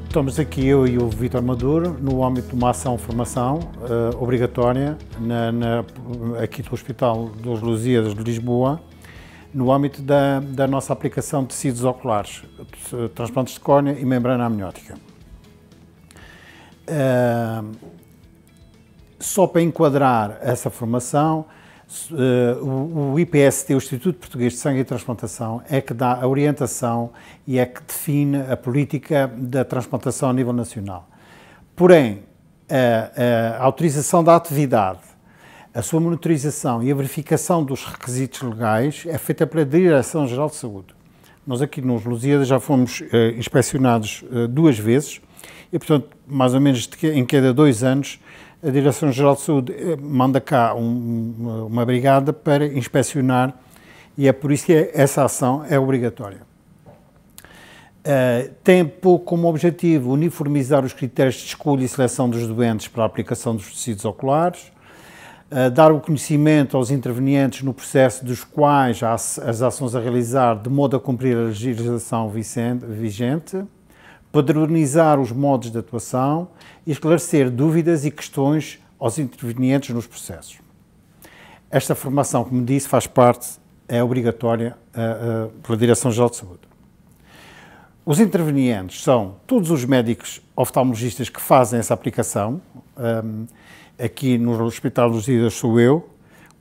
Estamos aqui, eu e o Vítor Maduro, no âmbito de uma ação-formação obrigatória aqui do Hospital dos Lusíadas de Lisboa, no âmbito da nossa aplicação de tecidos oculares, transplantes de córnea e membrana amniótica. Só para enquadrar essa formação, o IPST, o Instituto Português de Sangue e Transplantação, é que dá a orientação e é que define a política da transplantação a nível nacional. Porém, a autorização da atividade, a sua monitorização e a verificação dos requisitos legais é feita pela Direção-Geral de Saúde. Nós aqui nos Lusíadas já fomos inspecionados 2 vezes e, portanto, mais ou menos em cada 2 anos, a Direção-Geral de Saúde manda cá uma brigada para inspecionar e é por isso que essa ação é obrigatória. Tem como objetivo uniformizar os critérios de escolha e seleção dos doentes para a aplicação dos tecidos oculares, dar o conhecimento aos intervenientes no processo dos quais há as ações a realizar de modo a cumprir a legislação vigente, padronizar os modos de atuação e esclarecer dúvidas e questões aos intervenientes nos processos. Esta formação, como disse, faz parte, é obrigatória pela Direção-Geral de Saúde. Os intervenientes são todos os médicos oftalmologistas que fazem essa aplicação. Aqui no Hospital dos Lusíadas sou eu,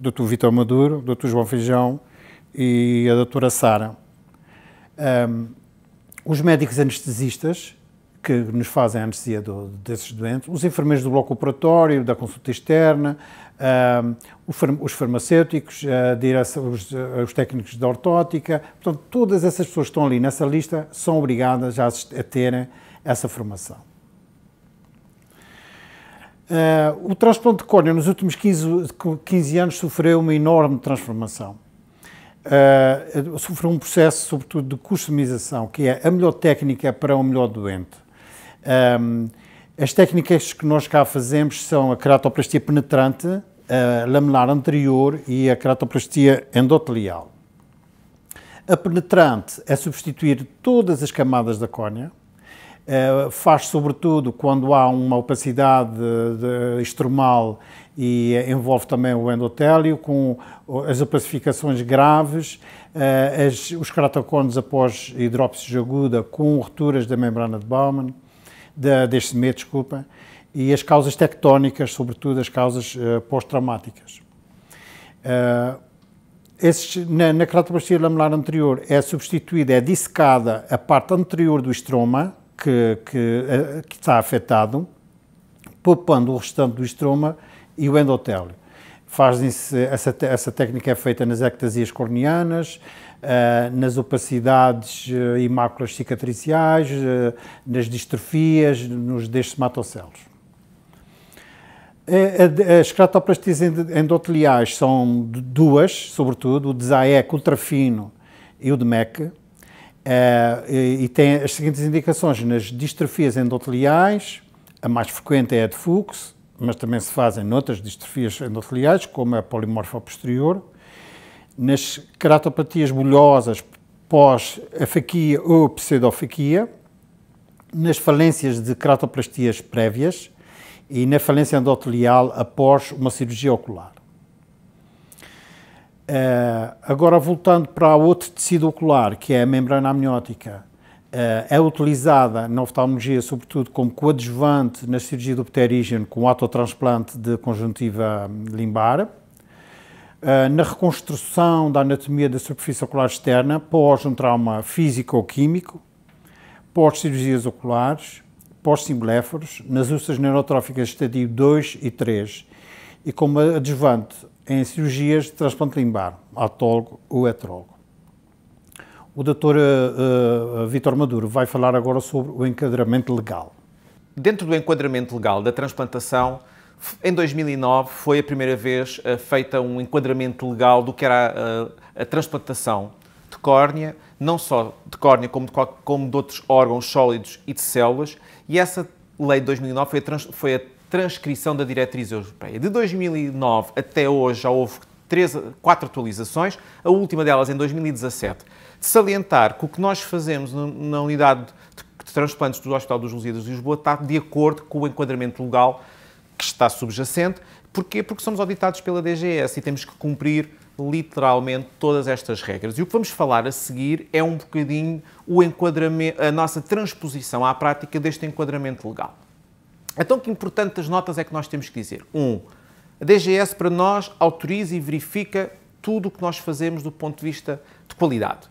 o Dr. Vítor Maduro, o Dr. João Feijão e a doutora Sara. Os médicos anestesistas, que nos fazem a anestesia desses doentes, os enfermeiros do bloco operatório, da consulta externa, os farmacêuticos, os técnicos de ortótica, portanto, todas essas pessoas que estão ali nessa lista são obrigadas a terem essa formação. O transplante de córnea nos últimos 15 anos sofreu uma enorme transformação. Sofreu um processo, sobretudo, de customização, que é a melhor técnica para o melhor doente. As técnicas que nós cá fazemos são a queratoplastia penetrante, a lamelar anterior e a queratoplastia endotelial. A penetrante é substituir todas as camadas da córnea, faz sobretudo quando há uma opacidade estromal e envolve também o endotélio, com as opacificações graves, os queratocones após hidrópise aguda com rupturas da membrana de Bowman, deste MET, desculpa, e as causas tectónicas, sobretudo as causas pós-traumáticas. Na queratoplastia lamelar anterior é substituída, é dissecada a parte anterior do estroma, que está afetado, poupando o restante do estroma e o endotélio. Essa técnica é feita nas ectasias corneanas, nas opacidades e máculas cicatriciais, nas distrofias, nos destematocelos. As queratoplastias endoteliais são 2, sobretudo, o de Zaek ultrafino e o de MEC, e tem as seguintes indicações: nas distrofias endoteliais, a mais frequente é a de Fuchs, mas também se fazem noutras distrofias endoteliais, como a polimorfa posterior, nas queratopatias bolhosas pós-afaquia ou pseudofaquia, nas falências de queratoplastias prévias e na falência endotelial após uma cirurgia ocular. Agora, voltando para outro tecido ocular, que é a membrana amniótica, é utilizada na oftalmologia, sobretudo, como coadjuvante na cirurgia do pterígeno com autotransplante de conjuntiva limbar, na reconstrução da anatomia da superfície ocular externa pós um trauma físico ou químico, pós-cirurgias oculares, pós-simbléforos, nas úlceras neurotróficas estadio 2 e 3 e como adjuvante em cirurgias de transplante limbar, autólogo ou heterólogo. O Dr. Vítor Maduro vai falar agora sobre o enquadramento legal. Dentro do enquadramento legal da transplantação, em 2009 foi a primeira vez feita um enquadramento legal do que era a transplantação de córnea, não só de córnea como de outros órgãos sólidos e de células, e essa lei de 2009 foi a transcrição da diretriz europeia. De 2009 até hoje já houve 4 atualizações, a última delas em 2017. De salientar que o que nós fazemos na unidade de transplantes do Hospital dos Lusíadas de Lisboa está de acordo com o enquadramento legal que está subjacente. Porquê? Porque somos auditados pela DGS e temos que cumprir literalmente todas estas regras. E o que vamos falar a seguir é um bocadinho o enquadramento, a nossa transposição à prática deste enquadramento legal. Então, que importantes notas é que nós temos que dizer? A DGS para nós autoriza e verifica tudo o que nós fazemos do ponto de vista de qualidade.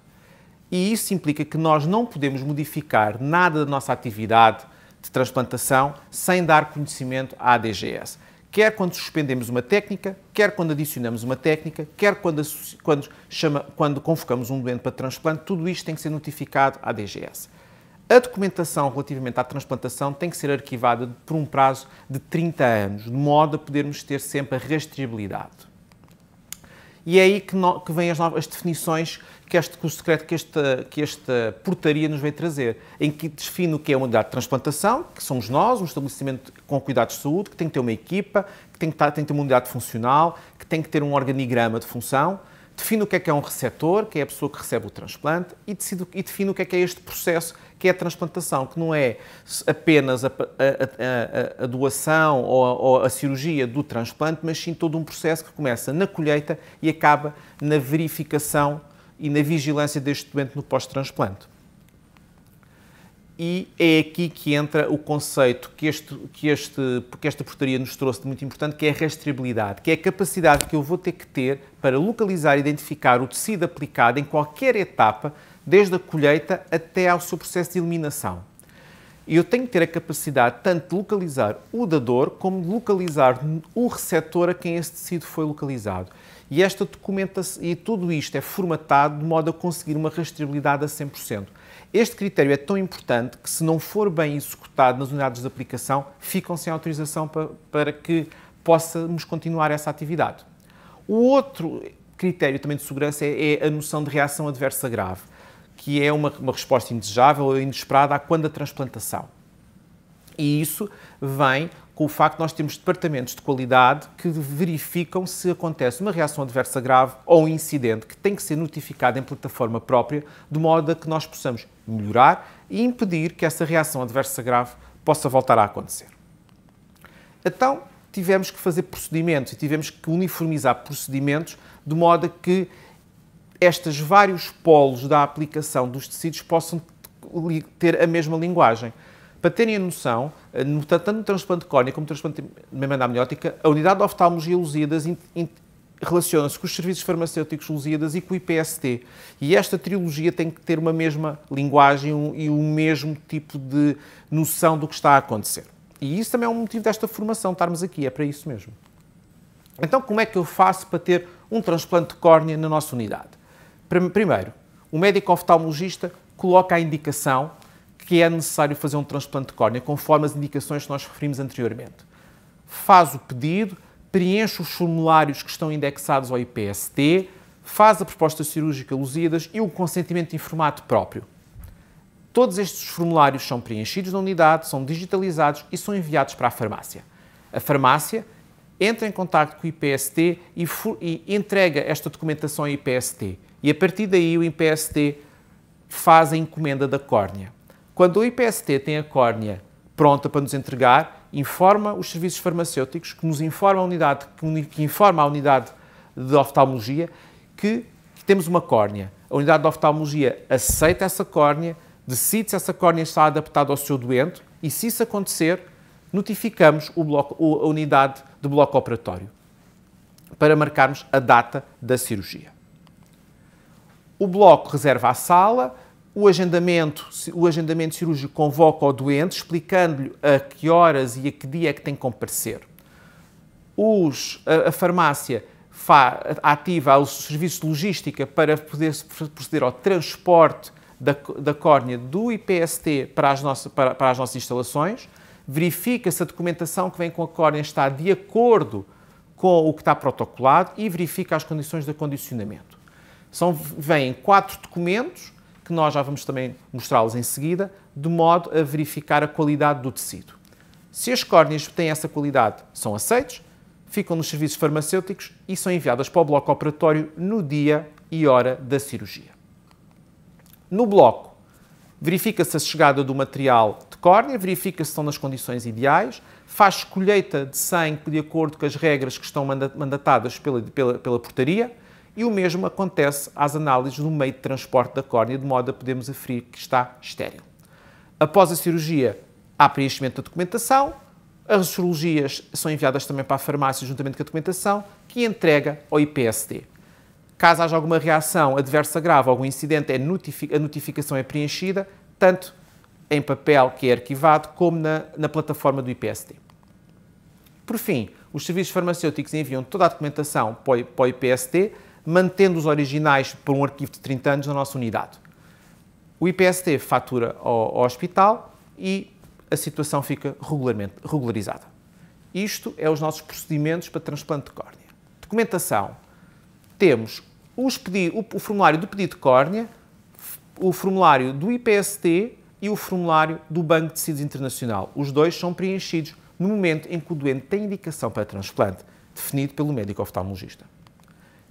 E isso implica que nós não podemos modificar nada da nossa atividade de transplantação sem dar conhecimento à DGS. Quer quando suspendemos uma técnica, quer quando adicionamos uma técnica, quer quando convocamos um doente para transplante, tudo isto tem que ser notificado à DGS. A documentação relativamente à transplantação tem que ser arquivada por um prazo de 30 anos, de modo a podermos ter sempre a rastreabilidade. E é aí que vêm as definições que esta portaria nos veio trazer, em que define o que é uma unidade de transplantação, que somos nós, um estabelecimento com cuidados de saúde, que tem que ter uma equipa, que tem que ter uma unidade funcional, que tem que ter um organigrama de função, define o que é um receptor, que é a pessoa que recebe o transplante, e define o que é este processo, que é a transplantação, que não é apenas a doação ou a cirurgia do transplante, mas sim todo um processo que começa na colheita e acaba na verificação e na vigilância deste doente no pós-transplante. E é aqui que entra o conceito que esta portaria nos trouxe de muito importante, que é a rastreabilidade, que é a capacidade que eu vou ter que ter para localizar e identificar o tecido aplicado em qualquer etapa, desde a colheita até ao seu processo de eliminação. E eu tenho que ter a capacidade tanto de localizar o dador, como de localizar o receptor a quem esse tecido foi localizado. E esta documentação e tudo isto é formatado de modo a conseguir uma rastreabilidade a 100%. Este critério é tão importante que, se não for bem executado nas unidades de aplicação, ficam sem autorização para que possamos continuar essa atividade. O outro critério também de segurança é a noção de reação adversa grave, que é uma resposta indesejável ou inesperada quando a transplantação. E isso vem com o facto de nós termos departamentos de qualidade que verificam se acontece uma reação adversa grave ou um incidente que tem que ser notificado em plataforma própria, de modo a que nós possamos melhorar e impedir que essa reação adversa grave possa voltar a acontecer. Então, tivemos que fazer procedimentos e tivemos que uniformizar procedimentos de modo a que estes vários polos da aplicação dos tecidos possam ter a mesma linguagem. Para terem a noção, tanto no transplante de córnea como no transplante de membrana amniótica, a unidade de oftalmologia Lusíadas relaciona-se com os serviços farmacêuticos Lusíadas e com o IPST. E esta trilogia tem que ter uma mesma linguagem e o mesmo tipo de noção do que está a acontecer. E isso também é um motivo desta formação, estarmos aqui, é para isso mesmo. Então, como é que eu faço para ter um transplante de córnea na nossa unidade? Primeiro, o médico oftalmologista coloca a indicação que é necessário fazer um transplante de córnea, conforme as indicações que nós referimos anteriormente. Faz o pedido, preenche os formulários que estão indexados ao IPST, faz a proposta cirúrgica Lusíadas e o consentimento informado próprio. Todos estes formulários são preenchidos na unidade, são digitalizados e são enviados para a farmácia. A farmácia entra em contacto com o IPST e entrega esta documentação ao IPST. E a partir daí o IPST faz a encomenda da córnea. Quando o IPST tem a córnea pronta para nos entregar, informa os serviços farmacêuticos, que nos informa que informa a unidade de oftalmologia que temos uma córnea. A unidade de oftalmologia aceita essa córnea, decide se essa córnea está adaptada ao seu doente e, se isso acontecer, notificamos a unidade de bloco operatório para marcarmos a data da cirurgia. O bloco reserva a sala. O agendamento cirúrgico convoca o doente, explicando-lhe a que horas e a que dia é que tem que comparecer. A farmácia ativa os serviços de logística para poder proceder ao transporte da córnea do IPST para as nossas instalações, verifica se a documentação que vem com a córnea está de acordo com o que está protocolado e verifica as condições de acondicionamento. Vêm 4 documentos, que nós já vamos também mostrá-los em seguida, de modo a verificar a qualidade do tecido. Se as córneas têm essa qualidade, são aceitos, ficam nos serviços farmacêuticos e são enviadas para o bloco operatório no dia e hora da cirurgia. No bloco, verifica-se a chegada do material de córnea, verifica-se se estão nas condições ideais, faz colheita de sangue de acordo com as regras que estão mandatadas pela portaria e o mesmo acontece às análises do meio de transporte da córnea, de modo a podermos aferir que está estéril. Após a cirurgia, há preenchimento da documentação, as cirurgias são enviadas também para a farmácia juntamente com a documentação, que entrega ao IPSD. Caso haja alguma reação adversa grave, algum incidente, a notificação é preenchida, tanto em papel, que é arquivado, como na plataforma do IPSD. Por fim, os serviços farmacêuticos enviam toda a documentação para o IPSD, mantendo os originais por um arquivo de 30 anos na nossa unidade. O IPSD fatura ao hospital e a situação fica regularizada. Isto é os nossos procedimentos para transplante de córnea. Documentação. Temos o formulário do pedido de córnea, o formulário do IPSD e o formulário do Banco de Tecidos Internacional. Os dois são preenchidos no momento em que o doente tem indicação para transplante, definido pelo médico oftalmologista.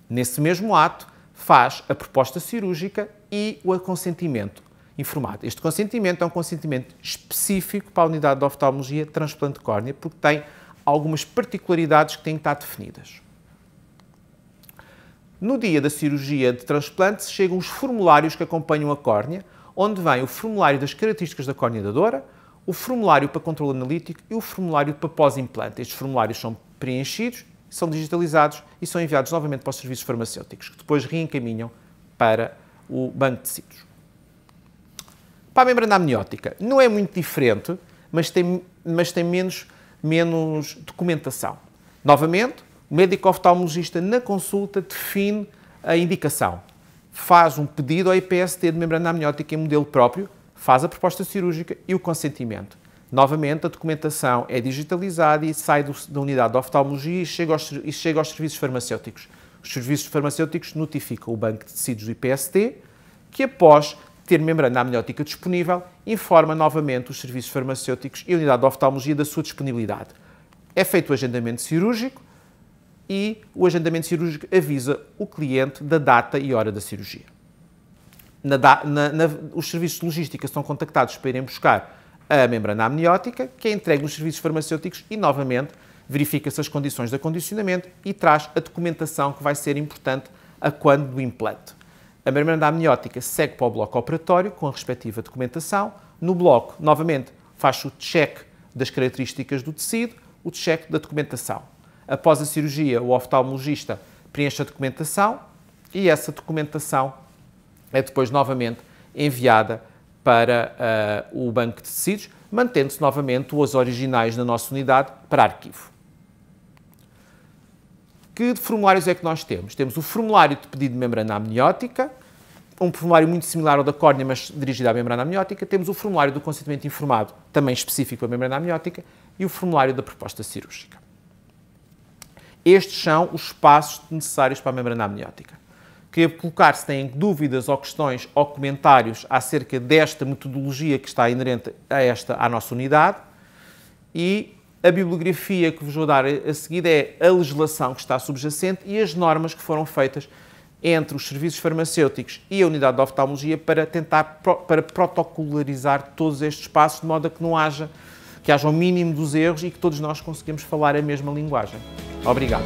Nesse mesmo ato, faz a proposta cirúrgica e o consentimento informado. Este consentimento é um consentimento específico para a unidade de oftalmologia transplante de córnea, porque tem algumas particularidades que têm que estar definidas. No dia da cirurgia de transplante, chegam os formulários que acompanham a córnea, onde vem o formulário das características da córnea dadora, o formulário para controle analítico e o formulário para pós-implante. Estes formulários são preenchidos, são digitalizados e são enviados novamente para os serviços farmacêuticos, que depois reencaminham para o banco de tecidos. Para a membrana amniótica, não é muito diferente, mas tem menos documentação. Novamente, o médico oftalmologista na consulta define a indicação, faz um pedido ao IPSD de membrana amniótica em modelo próprio, faz a proposta cirúrgica e o consentimento. Novamente, a documentação é digitalizada e sai da unidade de oftalmologia e chega aos serviços farmacêuticos. Os serviços farmacêuticos notificam o banco de tecidos do IPSD, que após ter membrana amniótica disponível, informa novamente os serviços farmacêuticos e a unidade de oftalmologia da sua disponibilidade. É feito o agendamento cirúrgico e o agendamento cirúrgico avisa o cliente da data e hora da cirurgia. Os serviços de logística são contactados para irem buscar a membrana amniótica, que é entregue nos serviços farmacêuticos e, novamente, verifica-se as condições de acondicionamento e traz a documentação que vai ser importante a quando do implante. A membrana amniótica segue para o bloco operatório com a respectiva documentação. No bloco, novamente, faz-se o check das características do tecido, o check da documentação. Após a cirurgia, o oftalmologista preenche a documentação e essa documentação é depois novamente enviada para o banco de tecidos, mantendo-se novamente os originais na nossa unidade para arquivo. Que formulários é que nós temos? Temos o formulário de pedido de membrana amniótica, um formulário muito similar ao da córnea, mas dirigido à membrana amniótica. Temos o formulário do consentimento informado, também específico para a membrana amniótica, e o formulário da proposta cirúrgica. Estes são os passos necessários para a membrana amniótica. Queria colocar se têm dúvidas ou questões ou comentários acerca desta metodologia que está inerente à nossa unidade, e a bibliografia que vos vou dar a seguir é a legislação que está subjacente e as normas que foram feitas entre os serviços farmacêuticos e a unidade de oftalmologia para tentar protocolarizar todos estes passos, de modo a que haja o mínimo dos erros e que todos nós conseguimos falar a mesma linguagem. Obrigado.